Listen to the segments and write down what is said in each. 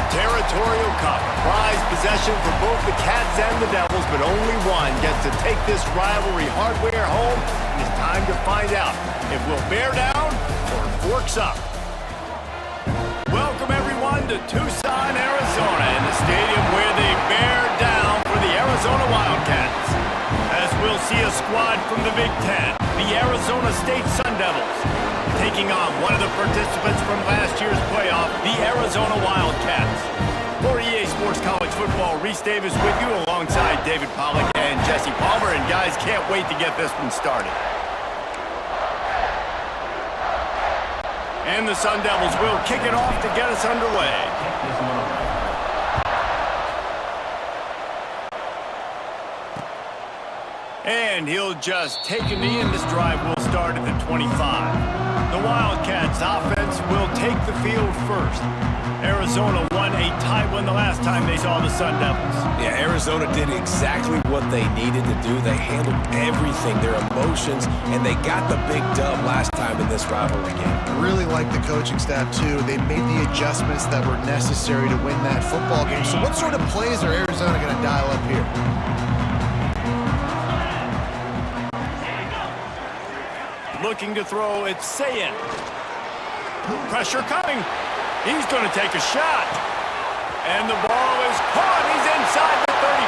Territorial Cup. Prize possession for both the Cats and the Devils, but only one gets to take this rivalry hardware home. It's time to find out if we'll bear down or forks up. Welcome, everyone, to Tucson, Arizona, in the stadium where they bear down for the Arizona Wildcats. As we'll see a squad from the Big Ten, the Arizona State Sun Devils, taking on one of the participants from last year's playoff, the Arizona Wildcats. For EA Sports College Football, Reese Davis with you alongside David Pollack and Jesse Palmer. And guys, can't wait to get this one started. And the Sun Devils will kick it off to get us underway. And he'll just take a knee, and this drive will start at the 25. The Wildcats offense will take the field first. Arizona won a tight one the last time they saw the Sun Devils. Yeah, Arizona did exactly what they needed to do. They handled everything, their emotions, and they got the big dub last time in this rivalry game. Really like the coaching staff, too. They made the adjustments that were necessary to win that football game. So what sort of plays are Arizona going to dial up here? Looking to throw, it's Sayin. Pressure coming. He's going to take a shot. And the ball is caught. He's inside the 35.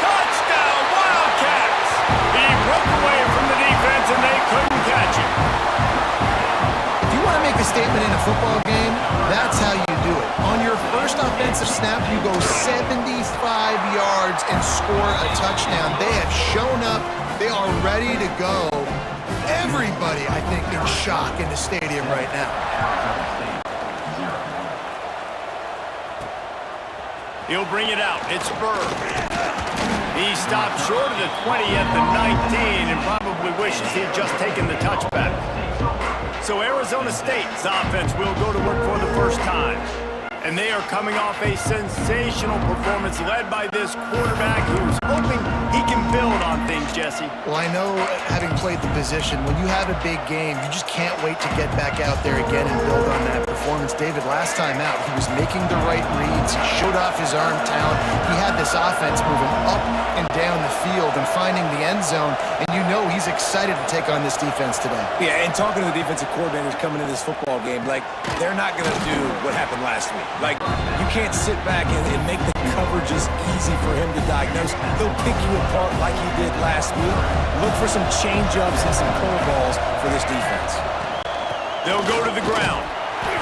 Touchdown, Wildcats! He broke away from the defense, and they couldn't catch him. If you want to make a statement in a football game, that's how you do it. On your first offensive snap, you go 75 yards and score a touchdown. They have shown up. They are ready to go. Everybody, I think, in shock in the stadium right now. He'll bring it out. It's Burr. He stopped short of the 20 at the 19 and probably wishes he had just taken the touchback. So Arizona State's offense will go to work for the first time. And they are coming off a sensational performance led by this quarterback who's hoping he can build on things, Jesse. Well, I know, having played the position, when you have a big game, you just can't wait to get back out there again and build on that performance. David, last time out, he was making the right reads. He showed off his arm talent. He had this offense moving up and down the field and finding the end zone. And you know he's excited to take on this defense today. Yeah, and talking to the defensive coordinators coming into this football game, like, they're not going to do what happened last week. Like, you can't sit back and make the coverages easy for him to diagnose. He'll pick you apart like he did last week. Look for some change-ups and some curveballs for this defense. They'll go to the ground.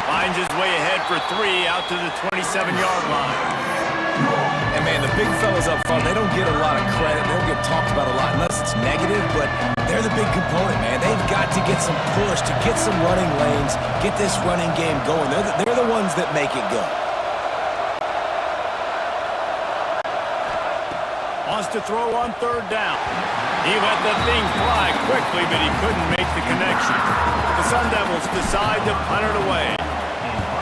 Finds his way ahead for 3 out to the 27-yard line. And, man, the big fellas up front, they don't get a lot of credit. They don't get talked about a lot unless it's negative, but they're the big component, man. They've got to get some push, to get some running lanes, get this running game going. They're the ones that make it go. Wants to throw on 3rd down. He let the thing fly quickly, but he couldn't make the connection. The Sun Devils decide to punt it away.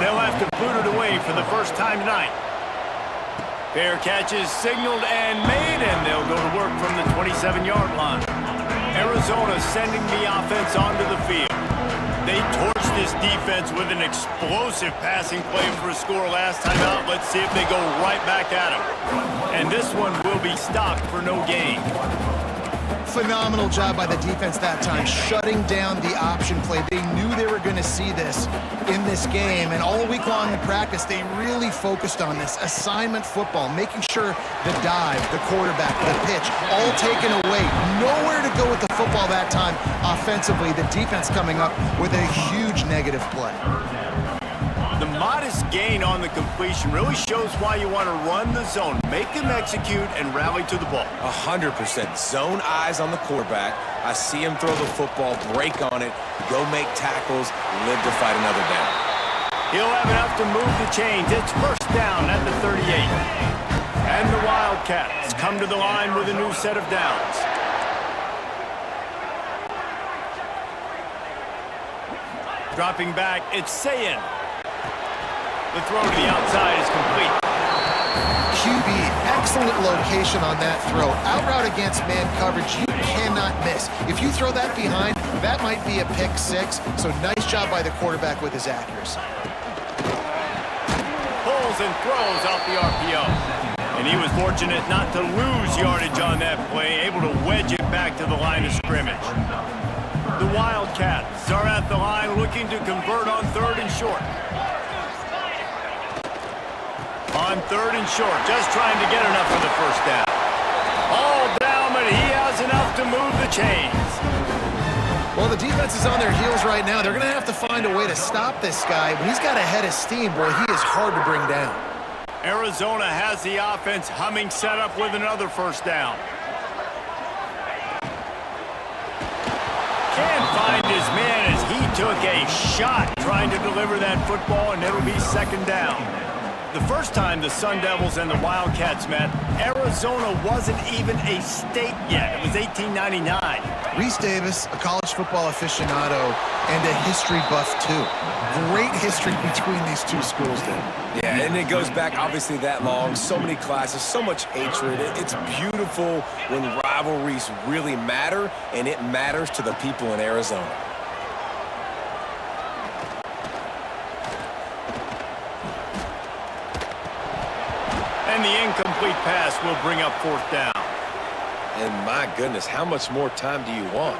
They'll have to boot it away for the first time tonight. Fair catch is signaled and made, and they'll go to work from the 27-yard line. Arizona sending the offense onto the field. They torched this defense with an explosive passing play for a score last time out. Let's see if they go right back at him. And this one will be stopped for no gain. Phenomenal job by the defense that time, shutting down the option play. They knew they were going to see this in this game, and all week long in practice, they really focused on this assignment football, making sure the dive, the quarterback, the pitch, all taken away. Nowhere to go with the football that time offensively. The defense coming up with a huge negative play. The modest gain on the completion really shows why you want to run the zone, make them execute, and rally to the ball. 100%. Zone eyes on the quarterback. I see him throw the football, break on it, go make tackles, live to fight another down. He'll have enough to move the chains. It's 1st down at the 38. And the Wildcats come to the line with a new set of downs. Dropping back, it's Sayin. The throw to the outside is complete. QB, excellent location on that throw. Out route against man coverage, you cannot miss. If you throw that behind, that might be a pick 6. So nice job by the quarterback with his accuracy. Pulls scrambles and throws out the RPO. And he was fortunate not to lose yardage on that play, able to wedge it back to the line of scrimmage. The Wildcats are at the line looking to convert on 3rd and short. On 3rd and short, just trying to get enough for the first down. All down, but he has enough to move the chains. Well, the defense is on their heels right now. They're going to have to find a way to stop this guy. When he's got a head of steam, boy, he is hard to bring down. Arizona has the offense humming, set up with another first down. Can't find his man as he took a shot trying to deliver that football, and it'll be 2nd down. The first time the Sun Devils and the Wildcats met, Arizona wasn't even a state yet. It was 1899. Reese Davis, a college football aficionado, and a history buff, too. Great history between these two schools, then. Yeah, and it goes back, obviously, that long. So many classes, so much hatred. It's beautiful when rivalries really matter, and it matters to the people in Arizona. And the incomplete pass will bring up 4th down. And my goodness, how much more time do you want?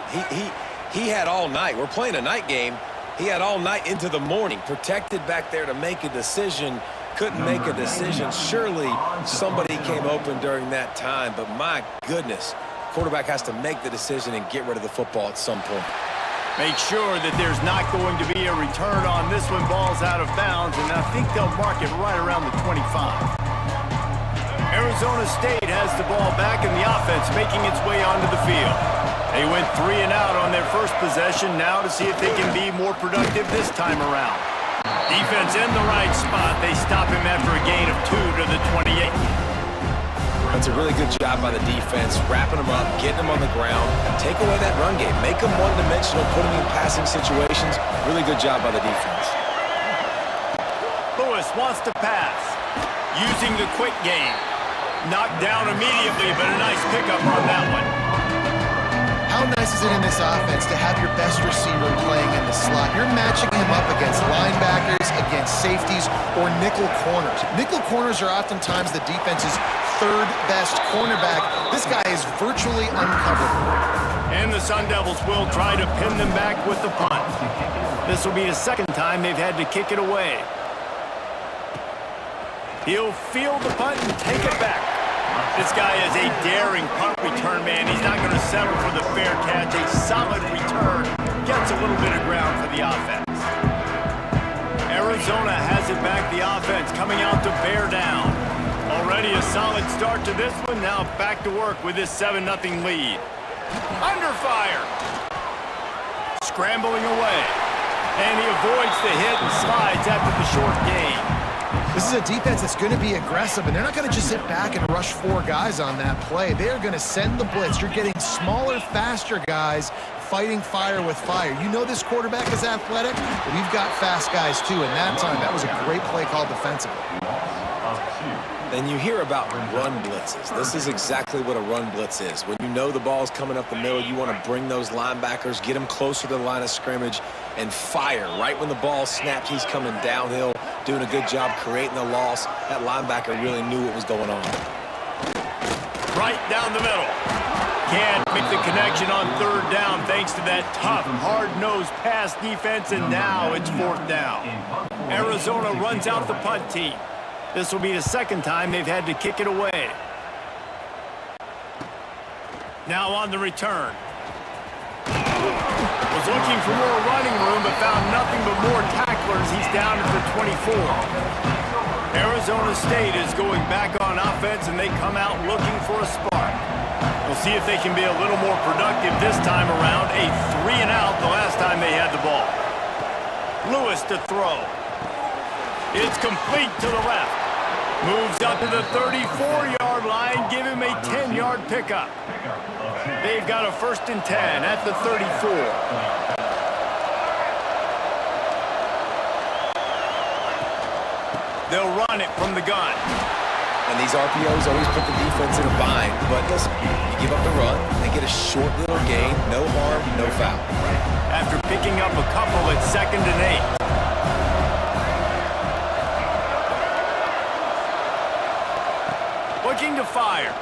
He had all night. We're playing a night game. He had all night into the morning, protected back there to make a decision. Couldn't make a decision. Surely somebody came open during that time, but my goodness, quarterback has to make the decision and get rid of the football at some point. Make sure that there's not going to be a return on this one. Ball's out of bounds, and I think they'll mark it right around the 25. Arizona State has the ball back in the offense, making its way onto the field. They went 3 and out on their first possession, now to see if they can be more productive this time around. Defense in the right spot. They stop him after a gain of 2 to the 28. That's a really good job by the defense, wrapping them up, getting them on the ground, take away that run game, make them one-dimensional, put them in passing situations. Really good job by the defense. Lewis wants to pass, using the quick game. Knocked down immediately, but a nice pickup on that one. How nice is it in this offense to have your best receiver playing in the slot? You're matching him up against linebackers, against safeties, or nickel corners. Nickel corners are oftentimes the defense's 3rd best cornerback. This guy is virtually uncovered. And the Sun Devils will try to pin them back with the punt. This will be the 2nd time they've had to kick it away. He'll field the punt and take it back. This guy is a daring punt return man. He's not going to settle for the fair catch. A solid return. Gets a little bit of ground for the offense. Arizona has it back, the offense coming out to bear down. Already a solid start to this one. Now back to work with this 7-0 lead. Under fire. Scrambling away. And he avoids the hit and slides after the short gain. This is a defense that's going to be aggressive, and they're not going to just sit back and rush 4 guys on that play. They're going to send the blitz. You're getting smaller, faster guys fighting fire with fire. You know this quarterback is athletic, but we've got fast guys too, and that time, that was a great play call defensively. And you hear about run blitzes. This is exactly what a run blitz is. When you know the ball's coming up the middle, you want to bring those linebackers, get them closer to the line of scrimmage, and fire. Right when the ball snapped, he's coming downhill, doing a good job creating the loss. That linebacker really knew what was going on. Right down the middle. Can't make the connection on 3rd down thanks to that tough, hard-nosed pass defense, and now it's 4th down. Arizona runs out the punt team. This will be the 2nd time they've had to kick it away. Now on the return. Was looking for more running room, but found nothing but more tacklers. He's down at the 24. Arizona State is going back on offense, and they come out looking for a spark. We'll see if they can be a little more productive this time around. A 3 and out the last time they had the ball. Lewis to throw. It's complete to the left. Moves up to the 34-yard line. Give him a 10-yard pickup. They've got a 1st and 10 at the 34. They'll run it from the gun. And these RPOs always put the defense in a bind. But listen, you give up the run, they get a short little gain, no harm, no foul. After picking up a couple at 2nd and 8. looking to fire.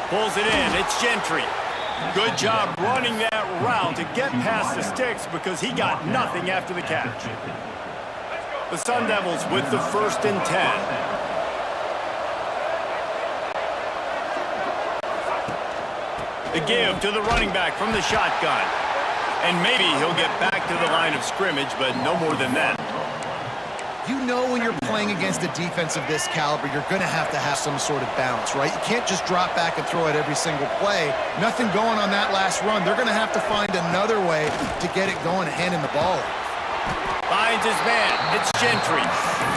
Pulls it in. It's Gentry. Good job running that route to get past the sticks because he got nothing after the catch. The Sun Devils with the 1st and 10. The give to the running back from the shotgun. And maybe he'll get back to the line of scrimmage, but no more than that. You know when you're playing against a defense of this caliber, you're going to have some sort of balance, right? You can't just drop back and throw it every single play. Nothing going on that last run. They're going to have to find another way to get it going, handing the ball. Finds his man. It's Gentry.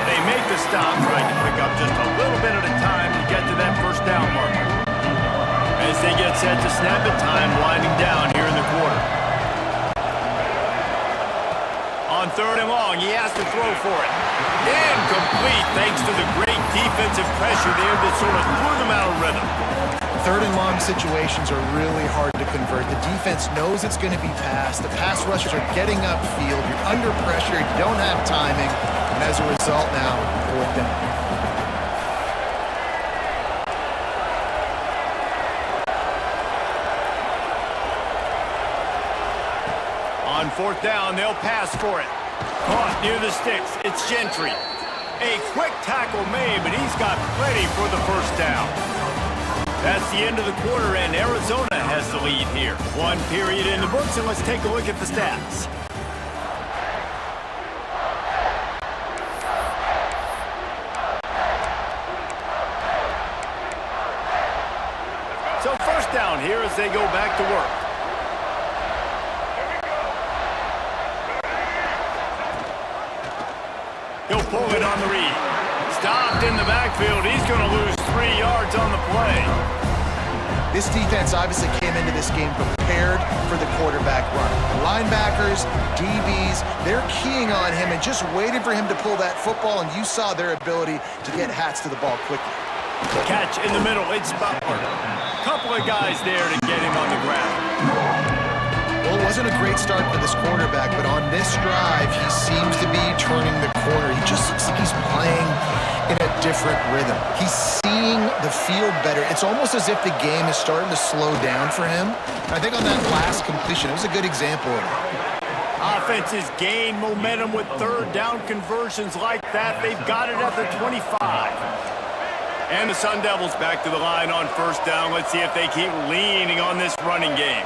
They make the stop, trying to pick up just a little bit at a time to get to that 1st down marker. As they get set to snap it, time winding down here in the quarter. On 3rd and long, he has to throw for it. Incomplete thanks to the great defensive pressure there that sort of threw them out of rhythm. 3rd and long situations are really hard to convert. The defense knows it's going to be passed. The pass rushers are getting upfield. You're under pressure. You don't have timing. And as a result now, 4th down. On 4th down, they'll pass for it. Caught near the sticks. It's Gentry. A quick tackle made, but he's got plenty for the 1st down. That's the end of the quarter, and Arizona has the lead here. 1 period in the books, and let's take a look at the stats. So 1st down here as they go back to work. He'll pull it on the read. Stopped in the backfield. He's going to lose 3 yards on the play. This defense obviously came into this game prepared for the quarterback run. Linebackers, DBs, they're keying on him and just waited for him to pull that football, and you saw their ability to get hats to the ball quickly. Catch in the middle. It's Butler. Couple of guys there to get him on the ground. Well, it wasn't a great start for this quarterback, but on this drive, he seems to be turning the corner. He just looks like he's playing in a different rhythm. He's seeing the field better. It's almost as if the game is starting to slow down for him. I think on that last completion, it was a good example of it. Offenses gain momentum with 3rd down conversions like that. They've got it at the 25. And the Sun Devils back to the line on 1st down. Let's see if they keep leaning on this running game.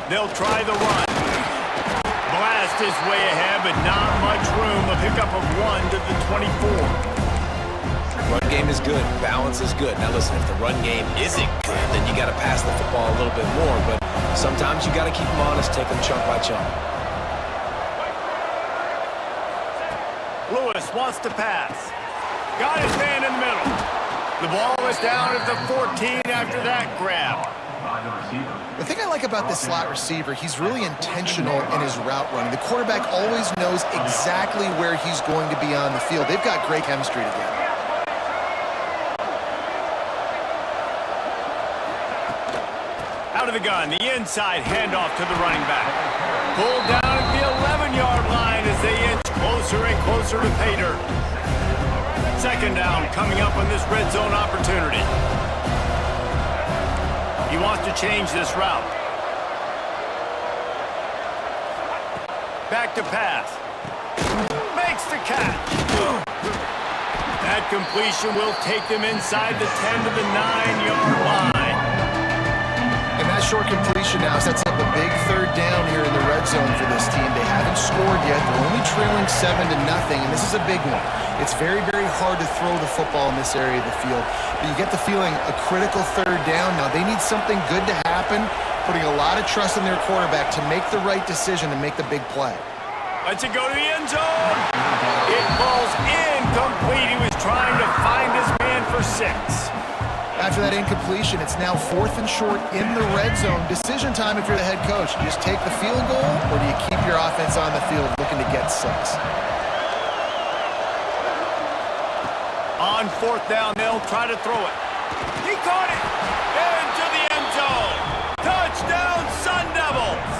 They'll try the run. Blast his way ahead, but not much room. A pickup of 1 to the 24. Run game is good. Balance is good. Now listen, if the run game isn't good, then you got to pass the football a little bit more. But sometimes you got to keep them honest, take them chunk by chunk. Lewis wants to pass. Got his man in the middle. The ball is down at the 14 after that grab. The thing I like about this slot receiver, he's really intentional in his route running. The quarterback always knows exactly where he's going to be on the field. They've got great chemistry together. Out of the gun, the inside handoff to the running back. Pulled down at the 11-yard line as they inch closer and closer to pay dirt. 2nd down coming up on this red zone opportunity. He wants to change this route. Back to pass. Makes the catch. That completion will take them inside the 10 to the 9-yard line. And that short completion now sets up a big 3rd down here in the red zone for this team. They haven't scored yet. They're only trailing 7-0, and this is a big one. It's very, very hard to throw the football in this area of the field. But you get the feeling a critical 3rd down. Now they need something good to happen, putting a lot of trust in their quarterback to make the right decision and make the big play. Let's it go to the end zone. It falls incomplete. He was trying to find his man for 6. After that incompletion, it's now 4th and short in the red zone. Decision time if you're the head coach. Do you just take the field goal, or do you keep your offense on the field looking to get 6? On 4th down, they'll try to throw it. He caught it into the end zone. Touchdown, Sun Devils.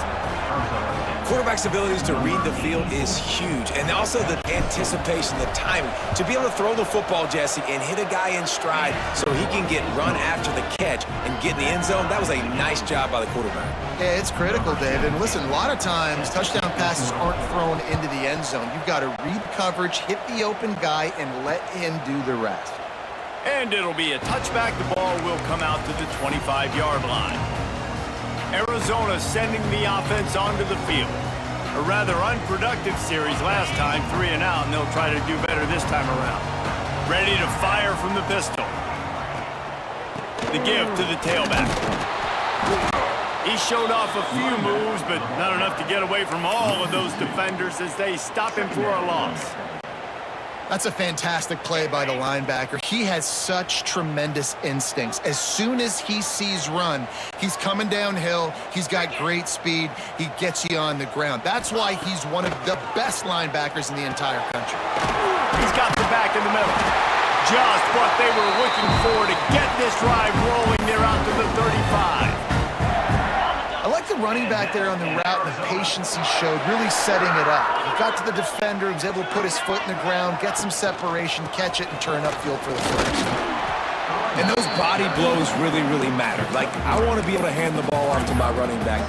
quarterback's abilities to read the field is huge, and also the anticipation, the timing. To be able to throw the football, Jesse, and hit a guy in stride so he can get run after the catch and get in the end zone, that was a nice job by the quarterback. Yeah, it's critical, David. And listen, a lot of times touchdown passes aren't thrown into the end zone. You've got to read coverage, hit the open guy, and let him do the rest. And it'll be a touchback. The ball will come out to the 25-yard line. Arizona sending the offense onto the field. A rather unproductive series last time, 3 and out, and they'll try to do better this time around. Ready to fire from the pistol. The give to the tailback. He showed off a few moves, but not enough to get away from all of those defenders as they stop him for a loss. That's a fantastic play by the linebacker. He has such tremendous instincts. As soon as he sees run, he's coming downhill. He's got great speed. He gets you on the ground. That's why he's one of the best linebackers in the entire country. He's got the back in the middle. Just what they were looking for to get this drive rolling there out to the 35. I like the running back there on the route and the patience he showed, really setting it up. He got to the defender, he was able to put his foot in the ground, get some separation, catch it, and turn upfield for the first. And those body blows really, really matter. Like, I want to be able to hand the ball off to my running back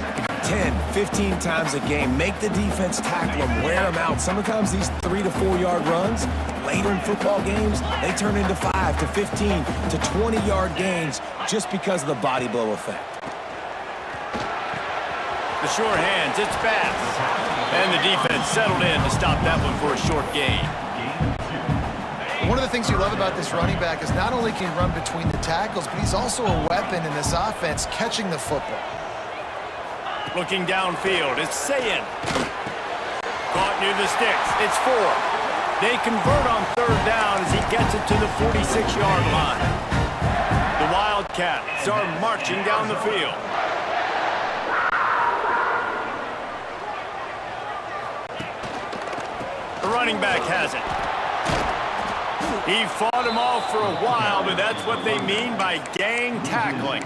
10, 15 times a game. Make the defense tackle them, wear them out. Sometimes these 3 to 4 yard runs, later in football games, they turn into 5 to 15 to 20-yard gains just because of the body blow effect. The short hands, it's fast. And the defense settled in to stop that one for a short gain. One of the things you love about this running back is not only can he run between the tackles, but he's also a weapon in this offense catching the football. Looking downfield, it's Sayin. Caught near the sticks, it's 4. They convert on 3rd down as he gets it to the 46-yard line. The Wildcats are marching down the field. The running back has it. He fought him off for a while, but that's what they mean by gang tackling.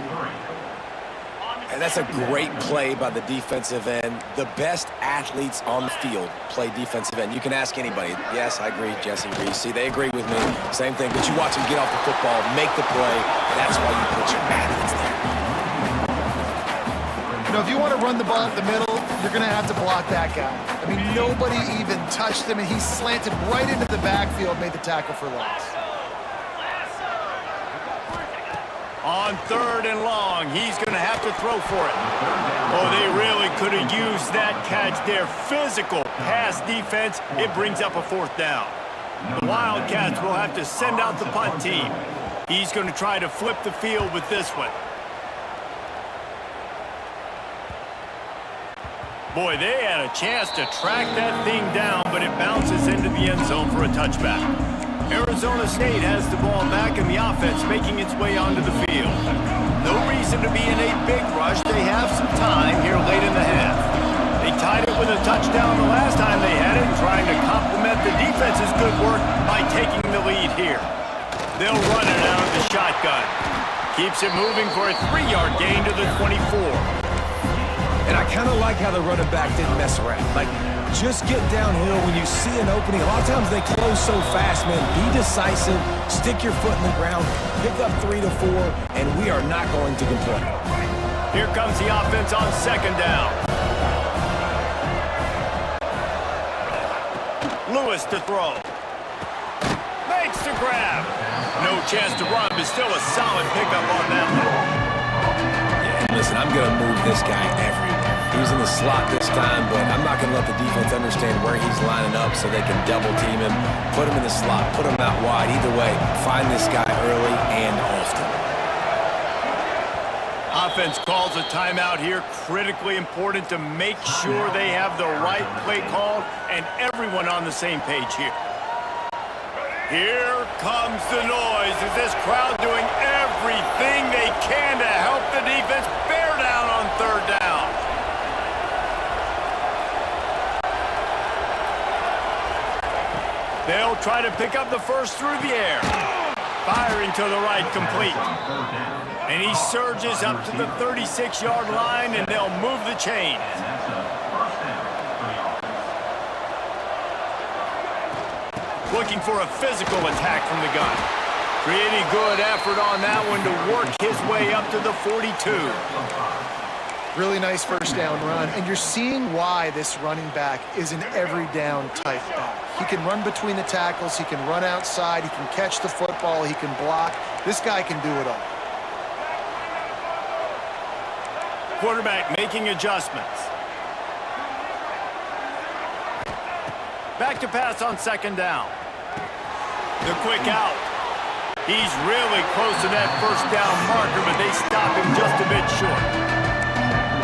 And that's a great play by the defensive end. The best athletes on the field play defensive end. You can ask anybody. Yes, I agree, Jesse Reese. See, they agree with me. Same thing, but you watch them get off the football, make the play. That's why you put your athletes there. You know, if you want to run the ball up the middle, you're going to have to block that guy. I mean, nobody even touched him, and he slanted right into the backfield, made the tackle for loss. On 3rd and long, he's going to have to throw for it. Oh, they really could have used that catch there. Physical pass defense, it brings up a 4th down. The Wildcats will have to send out the punt team. He's going to try to flip the field with this one. Boy, they had a chance to track that thing down, but it bounces into the end zone for a touchback. Arizona State has the ball back, and the offense making its way onto the field. No reason to be in a big rush. They have some time here late in the half. They tied it with a touchdown the last time they had it, trying to complement the defense's good work by taking the lead here. They'll run it out of the shotgun. Keeps it moving for a 3-yard gain to the 24. And I kind of like how the running back didn't mess around. Like, just get downhill when you see an opening. A lot of times they close so fast, man. Be decisive, stick your foot in the ground, pick up 3 to 4, and we are not going to complain. Here comes the offense on 2nd down. Lewis to throw. Makes the grab. No chance to run, but still a solid pickup on that one. Listen, I'm going to move this guy everywhere. He's in the slot this time, but I'm not going to let the defense understand where he's lining up so they can double team him, put him in the slot, put him out wide. Either way, find this guy early and often. Offense calls a timeout here. Critically important to make sure they have the right play called and everyone on the same page here. Here comes the noise. Is this crowd doing everything they can to help the defense bear down on 3rd down? They'll try to pick up the first through the air. Firing to the right, complete. And he surges up to the 36-yard line, and they'll move the chain. looking for a physical attack from the gun. Pretty good effort on that one to work his way up to the 42. Really nice first down run, and you're seeing why this running back is an every down type back. He can run between the tackles, he can run outside, he can catch the football, he can block. This guy can do it all. Quarterback making adjustments. Back to pass on second down. The quick out. He's really close to that first down marker, but they stop him just a bit short.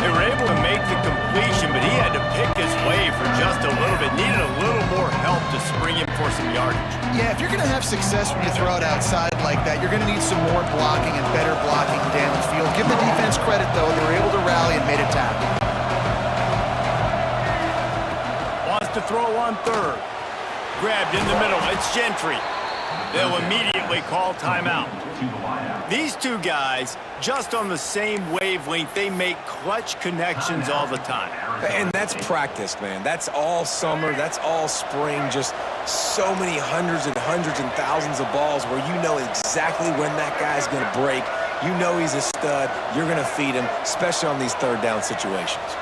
They were able to make the completion, but he had to pick his way for just a little bit. Needed a little more help to spring him for some yardage. Yeah, if you're going to have success when you throw it outside like that, you're going to need some more blocking and better blocking downfield. Give the defense credit, though. They were able to rally and made a tackle. Wants to throw on third. Grabbed in the middle. It's Gentry. They'll immediately call timeout. These two guys, just on the same wavelength, they make clutch connections all the time. And that's practice, man. That's all summer. That's all spring. Just so many hundreds and thousands of balls where you know exactly when that guy's going to break. You know he's a stud. You're going to feed him, especially on these third down situations.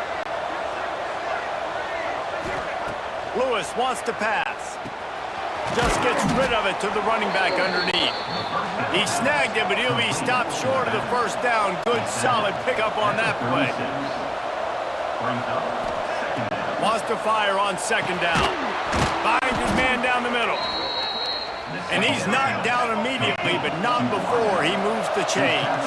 Lewis wants to pass. Just gets rid of it to the running back underneath. He snagged it, but he'll be stopped short of the first down. Good, solid pickup on that play. Wants to fire on second down. Finds his man down the middle. And he's knocked down immediately, but not before he moves the chains.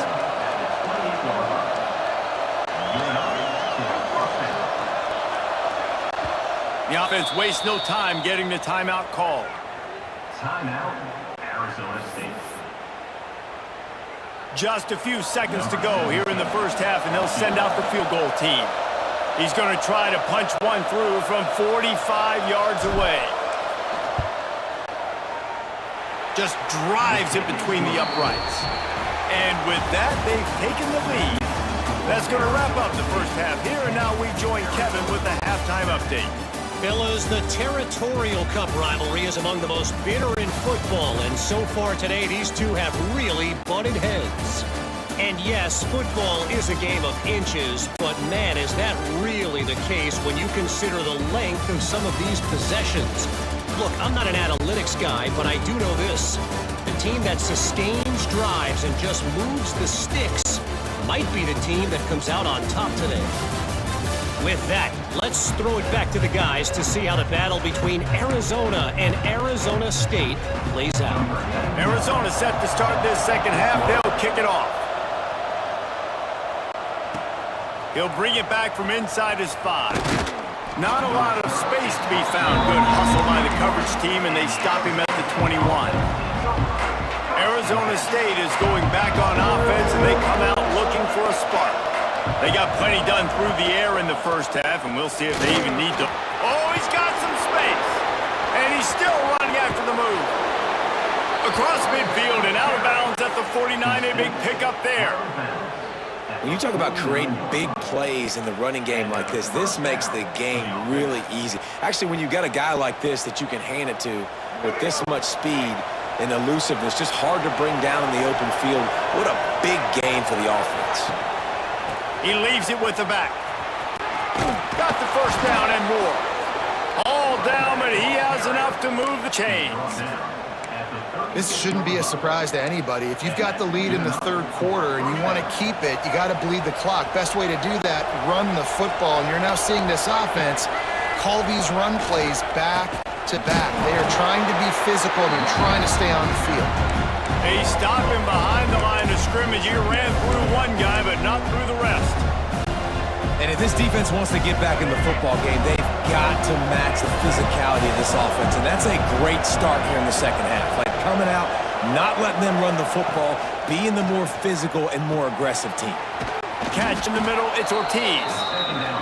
The offense wastes no time getting the timeout called. Timeout, Arizona State. Just a few seconds to go here in the first half, and they'll send out the field goal team. He's going to try to punch one through from 45 yards away. Just drives it between the uprights. And with that, they've taken the lead. That's going to wrap up the first half here, and now we join Kevin with the halftime update. Fellas, the Territorial Cup rivalry is among the most bitter in football, and so far today, these two have really butted heads. And yes, football is a game of inches, but man, is that really the case when you consider the length of some of these possessions. Look, I'm not an analytics guy, but I do know this. The team that sustains drives and just moves the sticks might be the team that comes out on top today. With that, let's throw it back to the guys to see how the battle between Arizona and Arizona State plays out. Arizona set to start this second half. They'll kick it off. He'll bring it back from inside his 5. Not a lot of space to be found. Good hustle by the coverage team, and they stop him at the 21. Arizona State is going back on offense, and they come out looking for a spark. They got plenty done through the air in the first half, and we'll see if they even need to. Oh, he's got some space. And he's still running after the move. Across midfield and out of bounds at the 49, a big pickup there. When you talk about creating big plays in the running game like this makes the game really easy. Actually, when you got a guy like this that you can hand it to with this much speed and elusiveness, just hard to bring down in the open field. What a big game for the offense. He leaves it with the back. Got the first down and more. All down, but he has enough to move the chains. This shouldn't be a surprise to anybody. If you've got the lead in the third quarter and you want to keep it, you got to bleed the clock. Best way to do that, run the football. And you're now seeing this offense call these run plays back to back. They are trying to be physical and they're trying to stay on the field. They stop him behind the line of scrimmage. He ran through one guy, but not through the rest. And if this defense wants to get back in the football game, they've got to match the physicality of this offense. And that's a great start here in the second half. Like coming out, not letting them run the football, being the more physical and more aggressive team. Catch in the middle, it's Ortiz.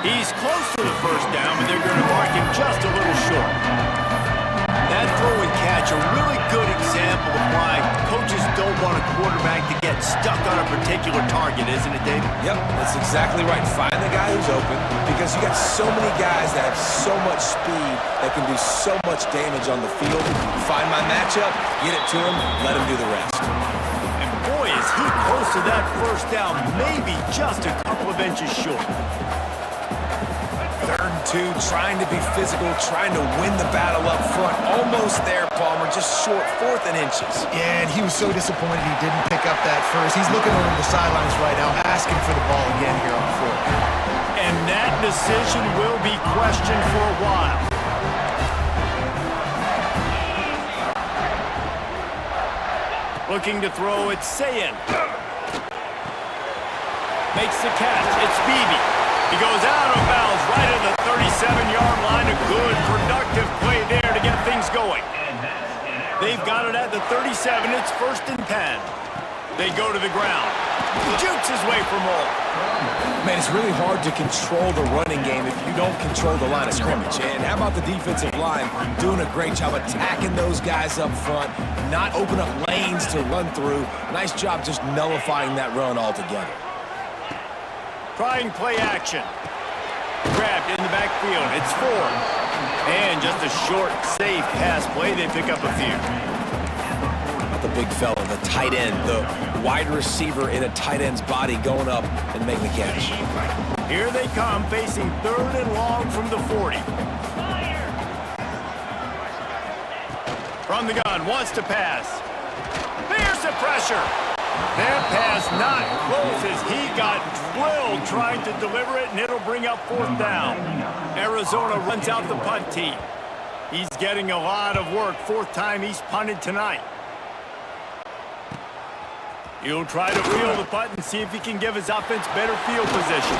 He's close to the first down, but they're going to mark him just a little short. That throw and catch, a really good example of why coaches don't want a quarterback to get stuck on a particular target, isn't it, David? Yep, that's exactly right. Find the guy who's open because you got so many guys that have so much speed that can do so much damage on the field. Find my matchup, get it to him, let him do the rest. And boy, is he close to that first down, maybe just a couple of inches short. 3rd and 2, trying to be physical, trying to win the battle up front. Almost there, Palmer, just short, 4th and inches. Yeah, and he was so disappointed he didn't pick up that first. He's looking over the sidelines right now, asking for the ball again here on 4th. And that decision will be questioned for a while. Looking to throw, it's Sayin. Makes the catch, it's Beebe. He goes out of bounds right at the 37-yard line. A good, productive play there to get things going. They've got it at the 37. It's 1st and 10. They go to the ground. Jukes his way for more. Man, it's really hard to control the running game if you don't control the line of scrimmage. And how about the defensive line doing a great job attacking those guys up front, not open up lanes to run through. Nice job just nullifying that run altogether. Trying play action. Grabbed in the backfield. It's 4th. And just a short, safe pass play. They pick up a few. The big fella, the tight end, the wide receiver in a tight end's body going up and making the catch. Here they come, facing 3rd and long from the 40. From the gun, wants to pass. There's the pressure. That pass not close as he got drilled trying to deliver it, and it'll bring up 4th down. Arizona runs out the punt team. He's getting a lot of work. 4th time he's punted tonight. He'll try to field the punt and see if he can give his offense better field position.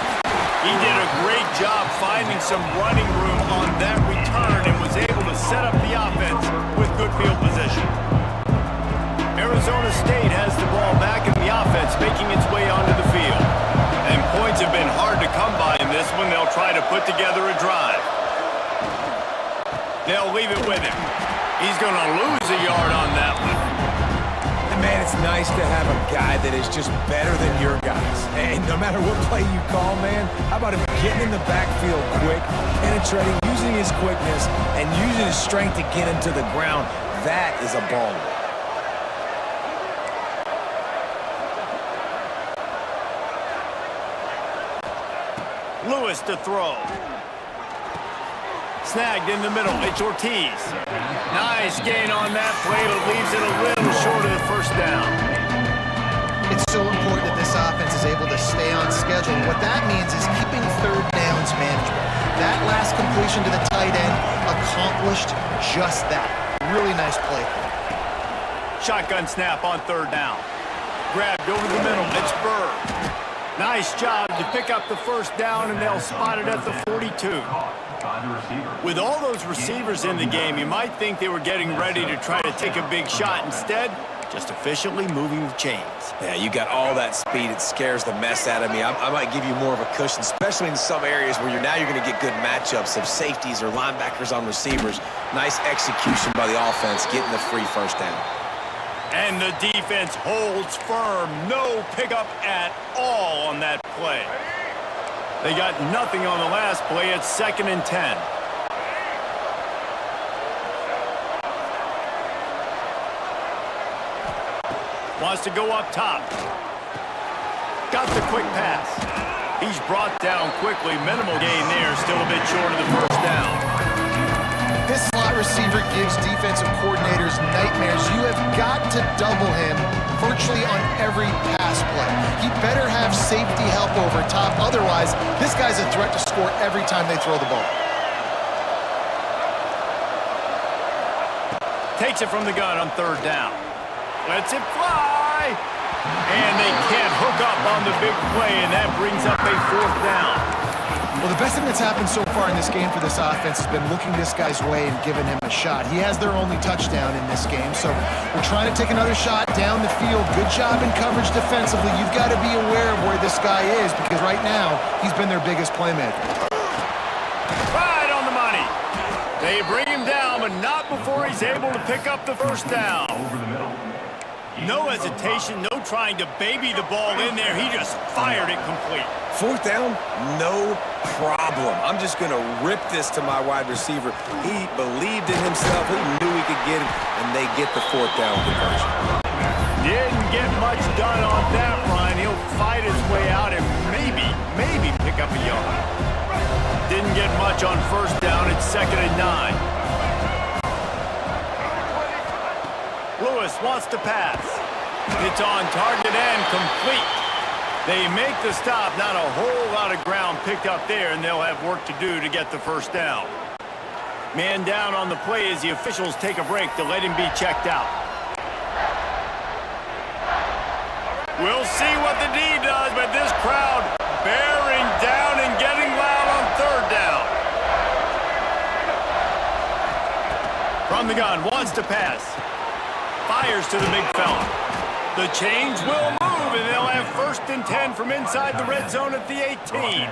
He did a great job finding some running room on that return and was able to set up the offense with good field position. Arizona State has the ball back in the offense, making its way onto the field. And points have been hard to come by in this one. They'll try to put together a drive. They'll leave it with him. He's going to lose a yard on that one. And man, it's nice to have a guy that is just better than your guys. And no matter what play you call, man, how about him getting in the backfield quick, penetrating, using his quickness, and using his strength to get him to the ground. That is a baller. Lewis to throw. Snagged in the middle. It's Ortiz. Nice gain on that play, but leaves it a little short of the first down. It's so important that this offense is able to stay on schedule. What that means is keeping 3rd downs manageable. That last completion to the tight end accomplished just that. Really nice play. Shotgun snap on 3rd down. Grabbed over the middle. It's Burr. Nice job to pick up the first down, and they'll spot it at the 42. With all those receivers in the game, you might think they were getting ready to try to take a big shot. Instead, just efficiently moving the chains. Yeah, you got all that speed. It scares the mess out of me. I might give you more of a cushion, especially in some areas where you're going to get good matchups of safeties or linebackers on receivers. Nice execution by the offense, getting the free first down. And the defense holds firm. No pickup at all on that play. They got nothing on the last play. It's 2nd and 10. Wants to go up top. Got the quick pass. He's brought down quickly. Minimal gain there. Still a bit short of the first down. This slot receiver gives defensive coordinators nightmares. You have got to double him virtually on every pass play. He better have safety help over top. Otherwise, this guy's a threat to score every time they throw the ball. Takes it from the gun on 3rd down. Lets it fly. And they can't hook up on the big play, and that brings up a 4th down. Well, the best thing that's happened so far in this game for this offense has been looking this guy's way and giving him a shot. He has their only touchdown in this game, so we're trying to take another shot down the field. Good job in coverage defensively. You've got to be aware of where this guy is because right now he's been their biggest playmaker. Right on the money. They bring him down, but not before he's able to pick up the first down. No hesitation, no trying to baby the ball in there. He just fired it complete. Fourth down, no problem. I'm just going to rip this to my wide receiver. He believed in himself. He knew he could get it, and they get the fourth down conversion. Didn't get much done on that run. He'll fight his way out and maybe pick up a yard. Didn't get much on first down. It's 2nd and 9. Lewis wants to pass. It's on target and complete. They make the stop. Not a whole lot of ground picked up there, and they'll have work to do to get the first down. Man down on the play as the officials take a break to let him be checked out. We'll see what the D does, but this crowd bearing down and getting loud on 3rd down. From the gun, wants to pass. Fires to the big fella. The change will move, and they'll have 1st and 10 from inside the red zone at the 18.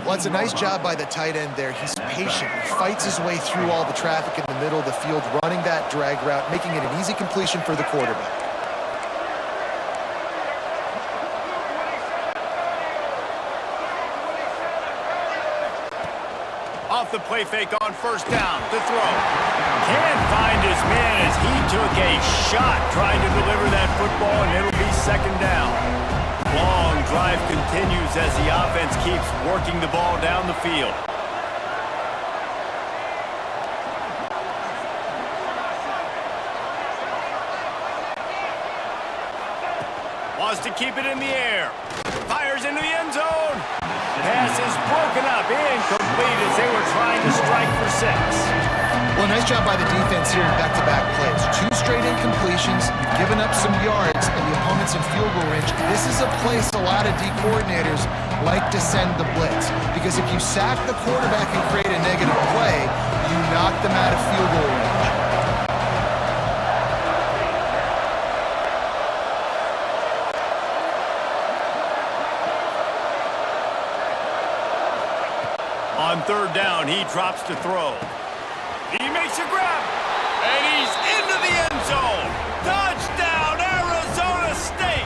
Well, it's a nice job by the tight end there. He's patient. He fights his way through all the traffic in the middle of the field, running that drag route, making it an easy completion for the quarterback. Off the play fake on 1st down to throw. Can't find his man as he took a shot trying to deliver that football, and it'll be 2nd down. Long drive continues as the offense keeps working the ball down the field. Wants to keep it in the air. Fires into the end zone. Pass is broken up, incomplete as they were trying to strike for 6. Well, nice job by the defense here in back-to-back plays. 2 straight incompletions, you've given up some yards, and the opponent's in field goal range. This is a place a lot of D coordinators like to send the blitz, because if you sack the quarterback and create a negative play, you knock them out of field goal range. On 3rd down, he drops to throw. He makes a grab, and he's into the end zone. Touchdown, Arizona State!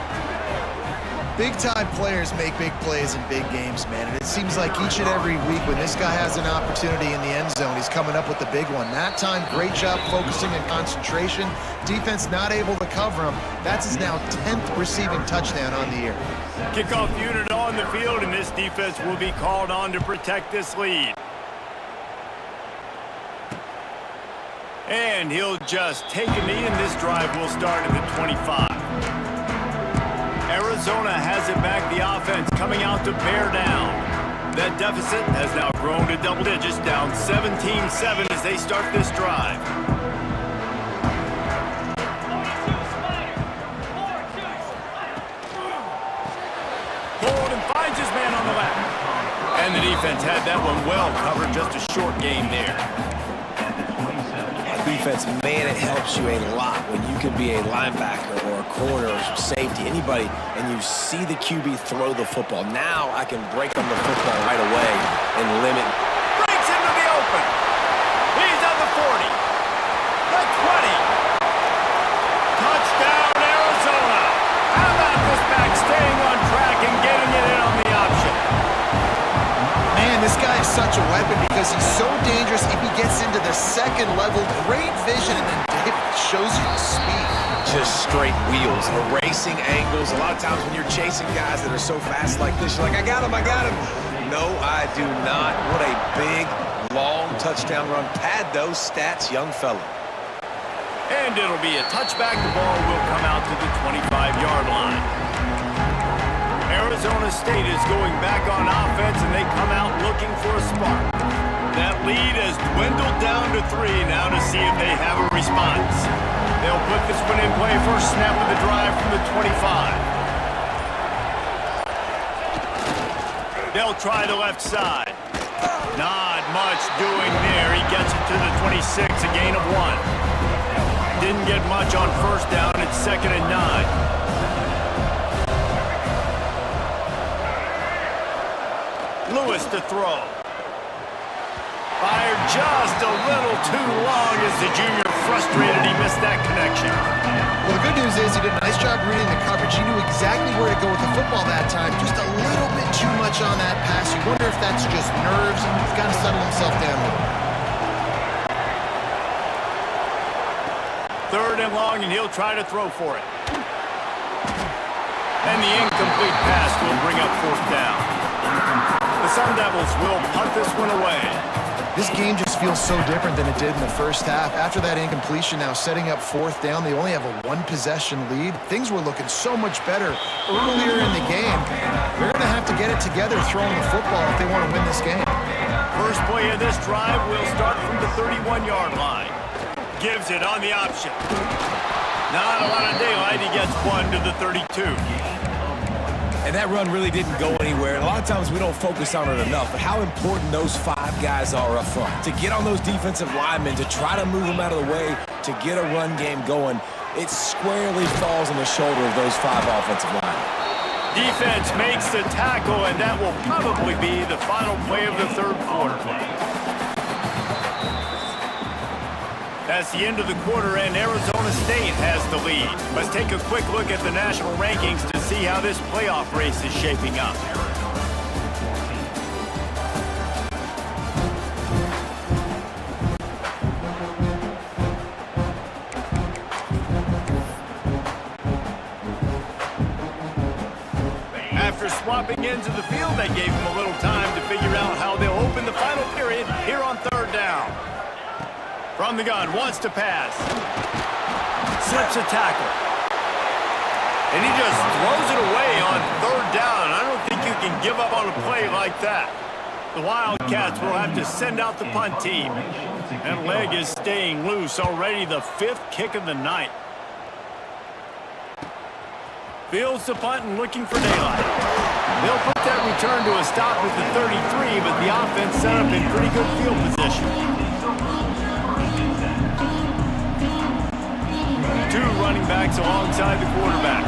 Big-time players make big plays in big games, man. And it seems like each and every week when this guy has an opportunity in the end zone, he's coming up with the big one. That time, great job focusing and concentration. Defense not able to cover him. That's his now 10th receiving touchdown on the year. Kickoff unit on the field, and this defense will be called on to protect this lead. And he'll just take a knee, and this drive will start at the 25. Arizona has it back, the offense coming out to bear down. That deficit has now grown to double digits, down 17-7 as they start this drive. Holden finds his man on the left. And the defense had that one well covered, just a short game there. Defense, man, it helps you a lot when you can be a linebacker or a corner or safety, anybody, and you see the QB throw the football. Now I can break on the football right away and limit. Breaks into the open. He's at the 40. The 20. Touchdown, Arizona. How about this back staying on track and getting it in on the option? Man, this guy is such a weapon because he's so dangerous if he gets into the 2nd level. Great vision, and then David shows you the speed. Just straight wheels, erasing angles. A lot of times when you're chasing guys that are so fast like this, you're like, I got him. No, I do not. What a big, long touchdown run. Pad those stats, young fella. And it'll be a touchback. The ball will come out to the 25-yard line. Arizona State is going back on offense, and they come out looking for a spark. That lead has dwindled down to 3 now to see if they have a response. They'll put this one in play first snap of the drive from the 25. They'll try the left side. Not much doing there. He gets it to the 26, a gain of 1. Didn't get much on first down. It's 2nd and 9. Lewis to throw. Fired just a little too long as the junior frustrated he missed that connection. Well, the good news news is he did a nice job reading the coverage. He knew exactly where to go with the football that time. Just a little bit too much on that pass. You wonder if that's just nerves. He's got to settle himself down a little bit. Third and long, and he'll try to throw for it. And the incomplete pass will bring up fourth down. The Sun Devils will punt this one away. This game just feels so different than it did in the first half. After that incompletion, now setting up fourth down, they only have a one-possession lead. Things were looking so much better earlier in the game. They're going to have to get it together throwing the football if they want to win this game. First play of this drive will start from the 31-yard line. Gives it on the option. Not a lot of daylight. He gets one to the 32. And that run really didn't go anywhere. And a lot of times we don't focus on it enough, but how important those 5 guys are up front. To get on those defensive linemen, to try to move them out of the way, to get a run game going, it squarely falls on the shoulder of those 5 offensive linemen. Defense makes the tackle, and that will probably be the final play of the third quarter. That's the end of the quarter, and Arizona State has the lead. Let's take a quick look at the national rankings to see how this playoff race is shaping up. After swapping ends of the field, that gave them a little time to figure out how they'll open the final period here on third down. From the gun, wants to pass. Slips a tackle. And he just throws it away on third down. I don't think you can give up on a play like that. The Wildcats will have to send out the punt team. That leg is staying loose, already the 5th kick of the night. Fields the punt and looking for daylight. They'll put that return to a stop at the 33, but the offense set up in pretty good field position. 2 running backs alongside the quarterback.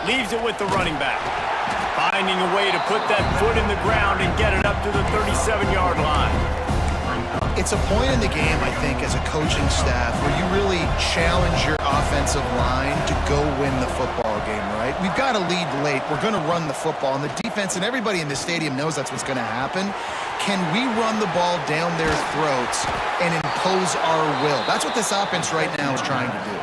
Leaves it with the running back. Finding a way to put that foot in the ground and get it up to the 37-yard line. It's a point in the game, I think, as a coaching staff where you really challenge your offensive line to go win the football game, right? We've got to lead late. We're going to run the football, and the defense and everybody in the stadium knows that's what's going to happen. Can we run the ball down their throats and impose our will? That's what this offense right now is trying to do.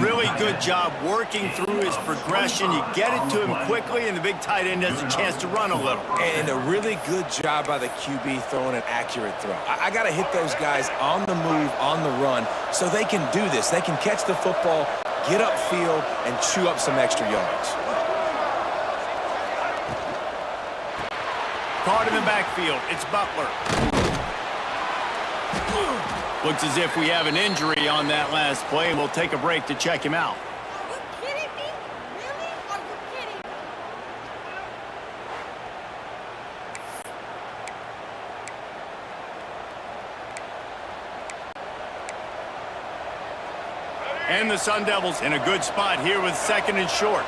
Really good job working through his progression. You get it to him quickly, and the big tight end has a chance to run a little. And a really good job by the QB throwing an accurate throw. I got to hit those guys on the move, on the run, so they can do this. They can catch the football, get upfield, and chew up some extra yards. Caught in the backfield. It's Butler. Looks as if we have an injury on that last play, and we'll take a break to check him out. Are you kidding me? Really? Are you kidding? And the Sun Devils in a good spot here with 2nd and short.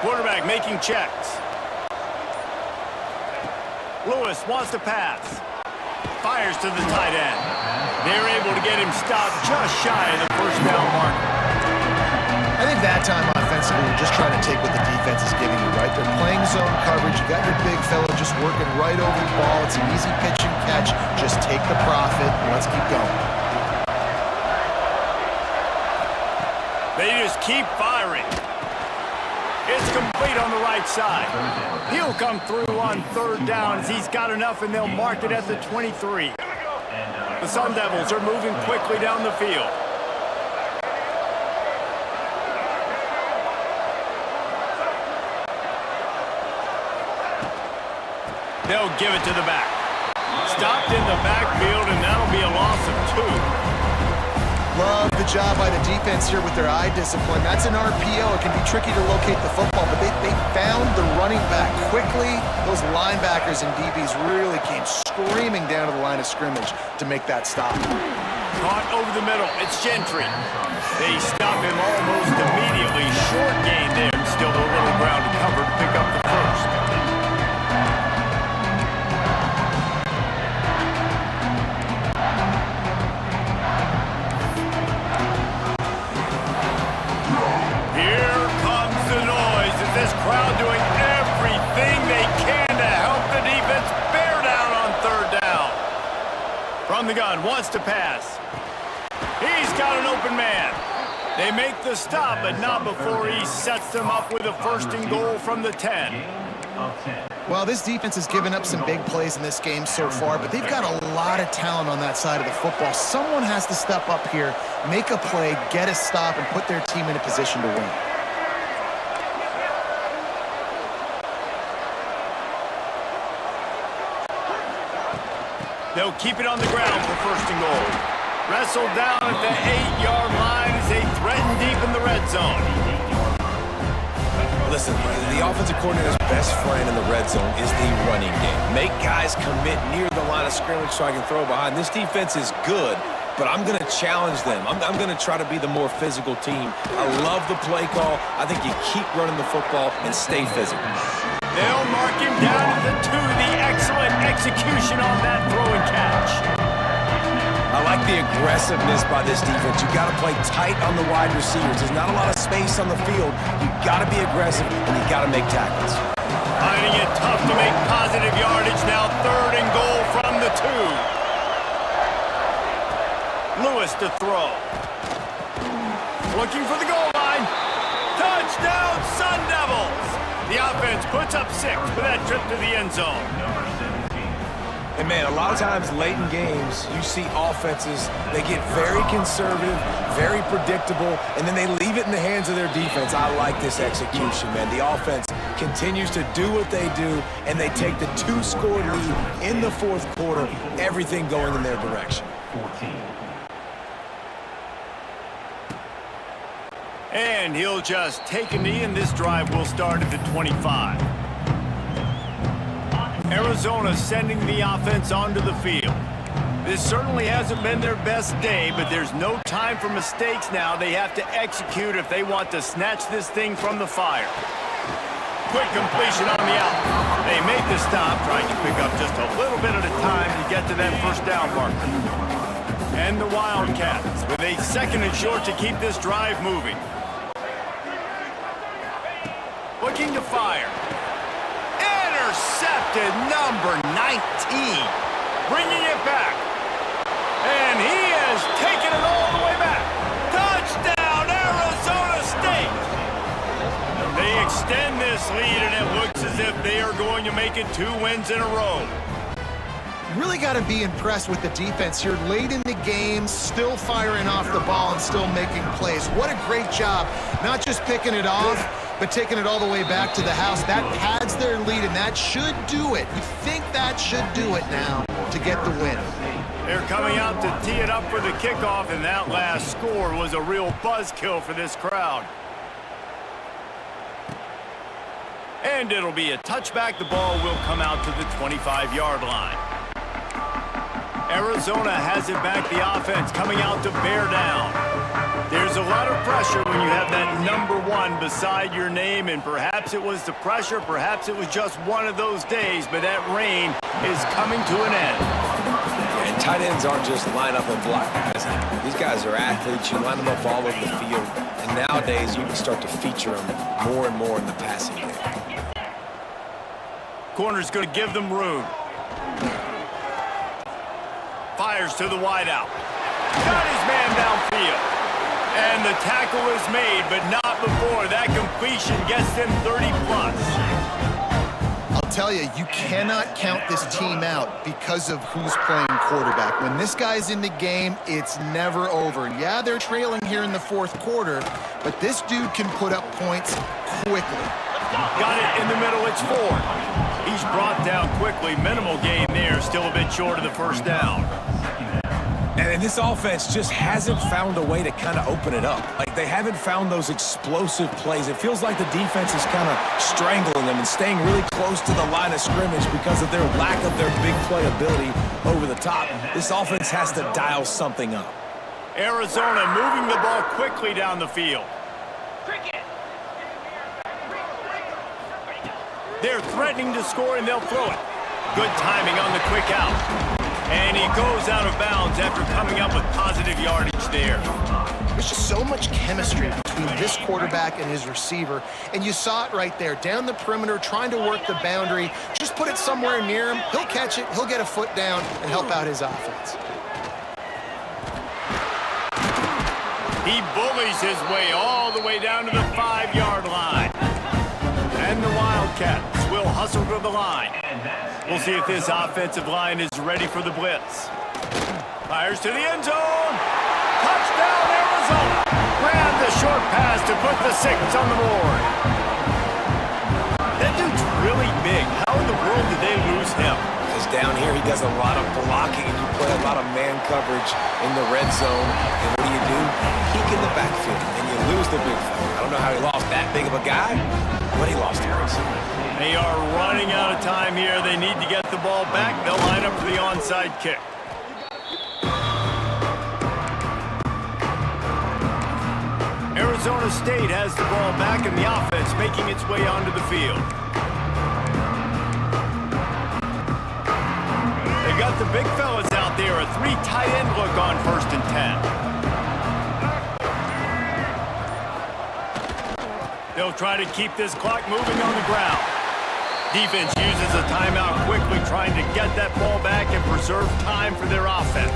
Quarterback making checks. Lewis wants to pass. Fires to the tight end. They're able to get him stopped just shy of the first down mark. I think that time offensively, you're just trying to take what the defense is giving you, right? They're playing zone coverage. You got your big fella just working right over the ball. It's an easy pitch and catch. Just take the profit and let's keep going. They just keep firing. It's complete on the right side. He'll come through on third down as he's got enough, and they'll mark it at the 23. The Sun Devils are moving quickly down the field. They'll give it to the back. Stopped in the backfield, and that'll be a loss of 2. Love the job by the defense here with their eye discipline. That's an RPO. It can be tricky to locate the football, but they found the running back quickly. Those linebackers and DBs really came screaming down to the line of scrimmage to make that stop. Caught over the middle. It's Gentry. They stop him almost immediately. Short gain there, and still a little ground to cover to pick up the first. the gun, wants to pass. He's got an open man. They make the stop, but not before he sets them up with a 1st and goal from the 10. Well, this defense has given up some big plays in this game so far, but they've got a lot of talent on that side of the football. Someone has to step up here, make a play, get a stop, and put their team in a position to win. They'll keep it on the ground for 1st and goal. Wrestled down at the 8-yard line as they threaten deep in the red zone. Listen, the offensive coordinator's best friend in the red zone is the running game. Make guys commit near the line of scrimmage so I can throw behind. This defense is good, but I'm going to challenge them. I'm going to try to be the more physical team. I love the play call. I think you keep running the football and stay physical. They'll mark him down to the 2. The excellent execution on that throw and catch. I like the aggressiveness by this defense. You got to play tight on the wide receivers. There's not a lot of space on the field. You got to be aggressive, and you got to make tackles. Finding it tough to make positive yardage. Now 3rd and goal from the 2. Lewis to throw. Looking for the goal line. Touchdown, Sun Devils! The offense puts up 6 for that trip to the end zone. And, man, a lot of times late in games, you see offenses, they get very conservative, very predictable, and then they leave it in the hands of their defense. I like this execution, man. The offense continues to do what they do, and they take the 2-score lead in the 4th quarter, everything going in their direction. 14. And he'll just take a knee, and this drive will start at the 25. Arizona sending the offense onto the field. This certainly hasn't been their best day, but there's no time for mistakes now. They have to execute if they want to snatch this thing from the fire. Quick completion on the out. They make the stop, trying to pick up just a little bit at a time to get to that 1st down marker. And the Wildcats with a 2nd and short to keep this drive moving. Looking to fire. Intercepted, number 19. Bringing it back. And he has taken it all the way back. Touchdown, Arizona State. They extend this lead, and it looks as if they are going to make it 2 wins in a row. Really got to be impressed with the defense here. Late in the game, still firing off the ball and still making plays. What a great job. Not just picking it off, but taking it all the way back to the house. That pads their lead, and that should do it. You think that should do it now to get the win. They're coming out to tee it up for the kickoff, and that last score was a real buzzkill for this crowd. And it'll be a touchback. The ball will come out to the 25-yard line. Arizona has it back. The offense coming out to bear down. There's a lot of pressure when you have that number 1 beside your name, and perhaps it was the pressure, perhaps it was just one of those days, but that rain is coming to an end. And tight ends aren't just line up and block guys. These guys are athletes. You line them up all over the field, and nowadays you can start to feature them more and more in the passing game. Corner's going to give them room. Fires to the wideout. Got his man downfield. And the tackle is made, but not before that completion gets them 30+. I'll tell you, you cannot count this team out because of who's playing quarterback. When this guy's in the game, it's never over. Yeah, they're trailing here in the 4th quarter, but this dude can put up points quickly. Got it in the middle, it's 4. He's brought down quickly. Minimal gain there, still a bit short of the 1st down. And this offense just hasn't found a way to kind of open it up. Like, they haven't found those explosive plays. It feels like the defense is kind of strangling them and staying really close to the line of scrimmage because of their lack of their big play ability over the top. This offense has to dial something up. Arizona moving the ball quickly down the field. They're threatening to score, and they'll throw it. Good timing on the quick out. And he goes out of bounds after coming up with positive yardage there. There's just so much chemistry between this quarterback and his receiver, and you saw it right there, down the perimeter, trying to work the boundary. Just put it somewhere near him. He'll catch it, he'll get a foot down, and help out his offense. He bullies his way all the way down to the 5-yard line. And the Wildcats will hustle to the line. We'll see if this offensive line is ready for the blitz. Fires to the end zone. Touchdown, Arizona. Ran the short pass to put the 6 on the board. That dude's really big. How in the world did they lose him? Because down here he does a lot of blocking and you play a lot of man coverage in the red zone. And what do? Peek in the backfield and you lose the big fella. I don't know how he lost that big of a guy, but he lost him. They are running out of time here. They need to get the ball back. They'll line up for the onside kick. Arizona State has the ball back and the offense making its way onto the field. They've got the big fellas out there. A 3 tight end look on 1st and 10. They'll try to keep this clock moving on the ground. Defense uses a timeout quickly, trying to get that ball back and preserve time for their offense.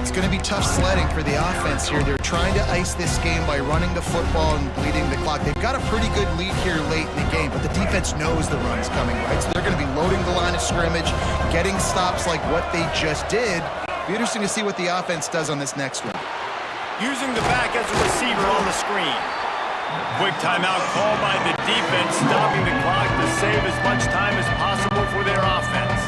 It's going to be tough sledding for the offense here. They're trying to ice this game by running the football and bleeding the clock. They've got a pretty good lead here late in the game, but the defense knows the run's coming, right? So they're going to be loading the line of scrimmage, getting stops like what they just did. Be interesting to see what the offense does on this next one. Using the back as a receiver on the screen. Quick timeout called by the defense, stopping the clock to save as much time as possible for their offense.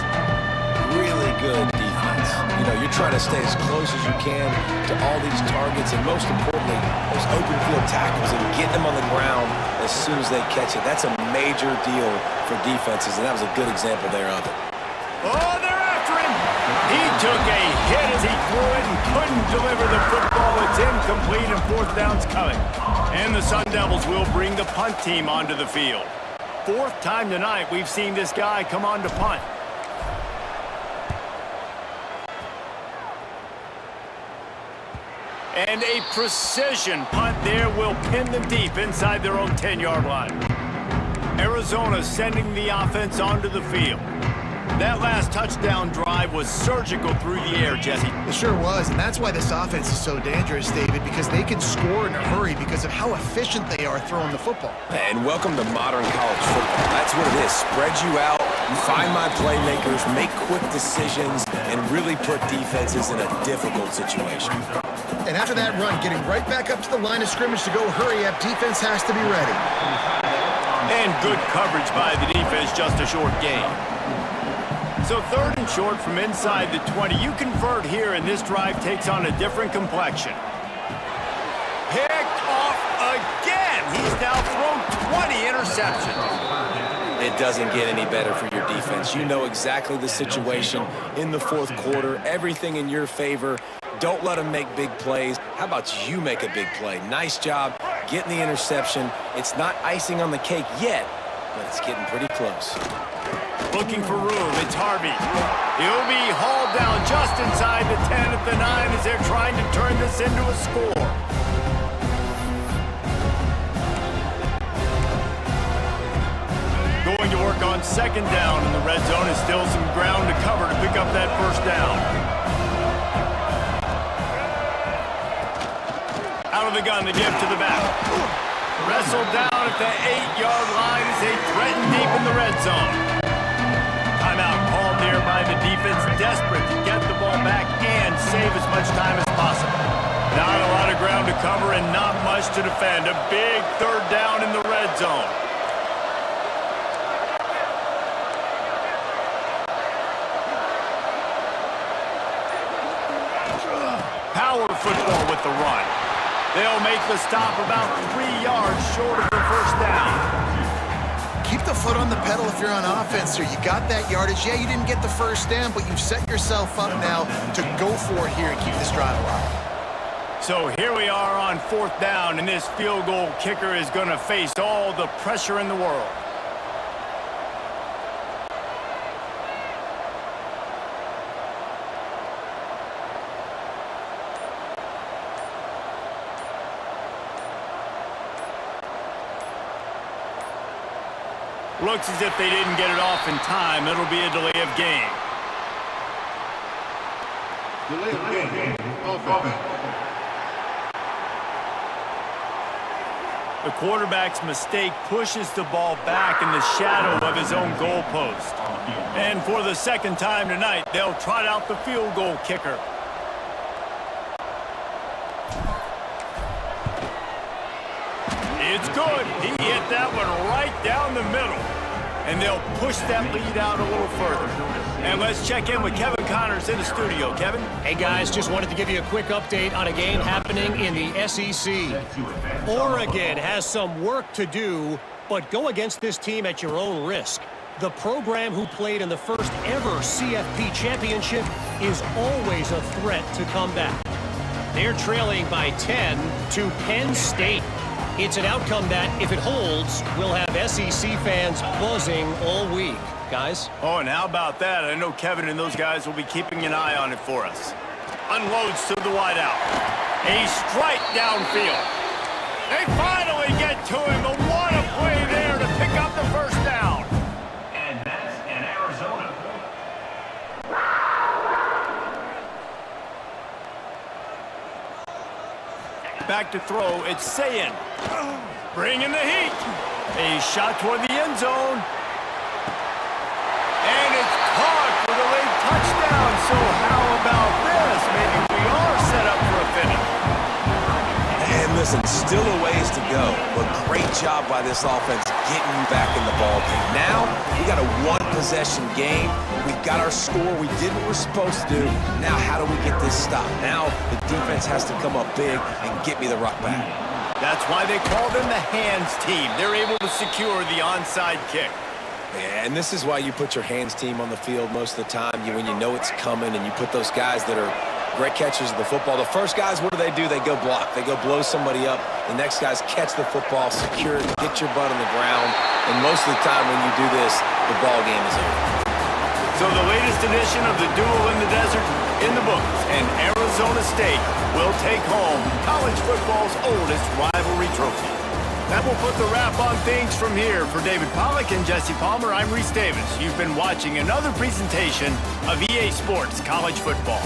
Really good defense. You know, you're trying to stay as close as you can to all these targets and most importantly, those open field tackles and getting them on the ground as soon as they catch it. That's a major deal for defenses, and that was a good example there of it. Oh, they're after him! He took a hit as he threw it and couldn't deliver the football. It's incomplete and 4th down's coming. And the Sun Devils will bring the punt team onto the field. 4th time tonight we've seen this guy come on to punt. And a precision punt there will pin them deep inside their own 10-yard line. Arizona sending the offense onto the field. That last touchdown drive was surgical through the air, Jesse. It sure was, and that's why this offense is so dangerous, David, because they can score in a hurry because of how efficient they are throwing the football. And welcome to modern college football. That's what it is. Spread you out, find my playmakers, make quick decisions, and really put defenses in a difficult situation. And after that run, getting right back up to the line of scrimmage to go hurry up, defense has to be ready. And good coverage by the defense, just a short gain. So 3rd and short from inside the 20. You convert here, and this drive takes on a different complexion. Picked off again. He's now thrown 20 interceptions. It doesn't get any better for your defense. You know exactly the situation in the 4th quarter. Everything in your favor. Don't let them make big plays. How about you make a big play? Nice job getting the interception. It's not icing on the cake yet, but it's getting pretty close. Looking for room, it's Harvey. He'll be hauled down just inside the 10 at the 9 as they're trying to turn this into a score. Going to work on 2nd down in the red zone. Is still some ground to cover to pick up that 1st down. Out of the gun, the give to the back. Wrestled down at the 8-yard line as they threaten deep in the red zone. Timeout called there by the defense, desperate to get the ball back and save as much time as possible. Not a lot of ground to cover and not much to defend. A big 3rd down in the red zone. Power football with the run. They'll make the stop about 3 yards short of the 1st down. Keep the foot on the pedal if you're on offense here. You got that yardage. Yeah, you didn't get the 1st down, but you've set yourself up now to go for it here and keep this drive alive. So here we are on 4th down, and this field goal kicker is going to face all the pressure in the world. Looks as if they didn't get it off in time. It'll be a delay of game. Delay of game. Offense. The quarterback's mistake pushes the ball back in the shadow of his own goalpost. And for the second time tonight, they'll trot out the field goal kicker. It's good. He hit that one right down the middle. And they'll push that lead out a little further. And let's check in with Kevin Connors in the studio. Kevin? Hey, guys, just wanted to give you a quick update on a game happening in the SEC. Oregon has some work to do, but go against this team at your own risk. The program who played in the first ever CFP championship is always a threat to come back. They're trailing by 10 to Penn State. It's an outcome that, if it holds, will have SEC fans buzzing all week. Guys? Oh, and how about that? I know Kevin and those guys will be keeping an eye on it for us. Unloads to the wideout. A strike downfield. They finally get to him, but what a play there to pick up the first down. And that's in Arizona. Back to throw, it's Sayin. Bringing the heat. A shot toward the end zone. And it's caught for the late touchdown. So how about this? Maybe we are set up for a finish. And listen, still a ways to go, but great job by this offense getting you back in the ball game. Now, we got a one-possession game. We got our score. We did what we're supposed to do. Now, how do we get this stopped? Now, the defense has to come up big and get me the rock back. That's why they call them the hands team. They're able to secure the onside kick. Yeah, and this is why you put your hands team on the field most of the time. When you know it's coming and you put those guys that are great catchers of the football. The first guys, what do? They go block. They go blow somebody up. The next guys catch the football, secure it, get your butt on the ground. And most of the time when you do this, the ball game is over. So the latest edition of the Duel in the Desert in the books, and Arizona State will take home college football's oldest rivalry trophy. That will put the wrap on things from here. For David Pollack and Jesse Palmer, I'm Reese Davis. You've been watching another presentation of EA Sports College Football.